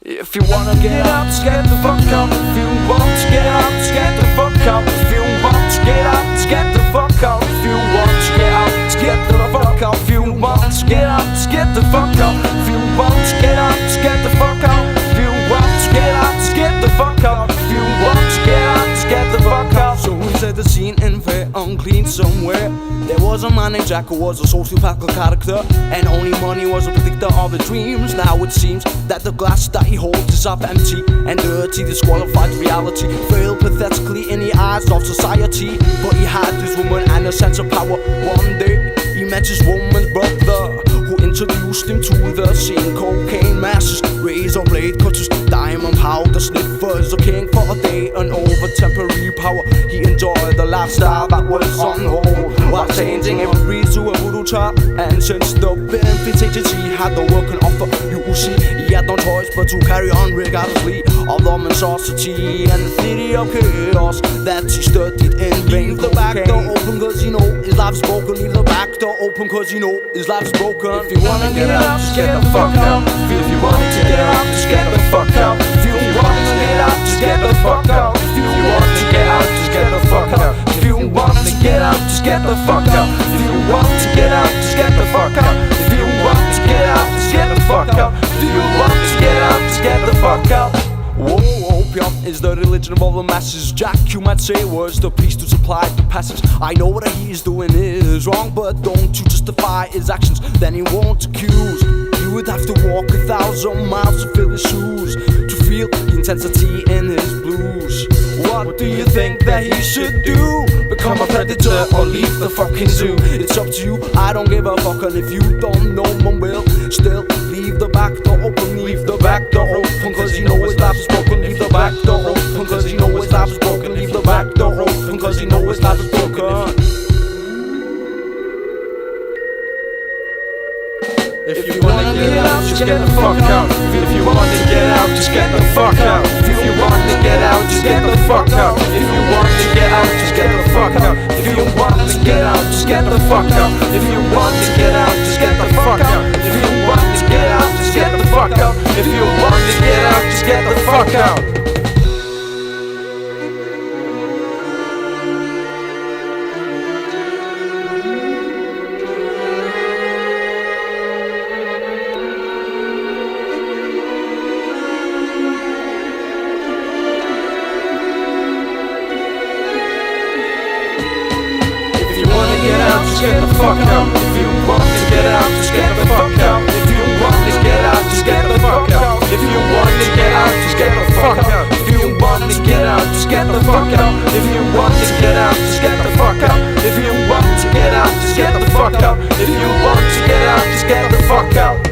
If you wanna get out, just get the fuck out. If you want to get out, just get the fuck out. If you want to get out, just get the fuck out. If you want to get out, just get the fuck out. If you want to get out, just get the fuck out. If you want to get out, just get the fuck out. If you want to get out, just get the fuck out. If you want to get out, just get the fuck out. So who said the scene in fair unclean somewhere? There was a man named Jack who was a sociopathic character, and only money was a predictor of his dreams. Now it seems that the glass that he holds is half empty and dirty, disqualified reality. Failed pathetically in the eyes of society, but he had his woman and a sense of power. One day he met his woman's brother, who introduced him to the scene. Cocaine masses, razor blade cutters, diamond powder sniffers. A king for a day and over temporary power. He enjoyed the lifestyle that was on hold, while changing every breed to a voodoo child. And since the benefits agency had the work and offer, you see, he had no choice but to carry on regardlessly of the monstrosity and the theory of chaos that he studied in vain. Leave the back door open cause you know his life's broken. Leave the back door open cause you know his life's broken. If you wanna get out, just get the fuck out. If you want to get out, just get the fuck out. If you want to get out, just get the fuck out. If you want to get out, just get the fuck out. If you want to get out, just get the fuck out. If you want to get out, just get the fuck out. If you want to get out, just get the fuck out. If you want to get out, just get the fuck out. Whoa, opium is the religion of all the masses. Jack, you might say, was the priest who supplied the passage. I know what he's doing is wrong, but don't you justify his actions, then he won't accuse. You would have to walk 1,000 miles to fill his shoes, to feel the intensity in his blues. What do you think that he should do? Become a predator or leave the fucking zoo? It's up to you, I don't give a fuck. And if you don't, no one will. Still, leave the back door open. Leave the back door open cause you know his life is broken. Leave the back door open cause you know his life is broken. Leave the back door open cause you know his life is broken. If you wanna get out, just get the fuck out. If you wanna get out, just get the fuck out. If you wanna get out, just get the fuck out. If you wanna get out, just get the fuck out. If you wanna get out, just get the fuck out. If you wanna get out, just get the fuck out. If you wanna get out, just get the fuck out. If you wanna get out, just get the fuck out. Just get the fuck out. If you want to get out, just get the fuck out. If you want to get out, just get the fuck out. If you want to get out, just get the fuck out. If you want to get out, just get the fuck out. If you want to get out, just get the fuck out. If you want to get out, just get the fuck out. If you want to get out, just get the fuck out.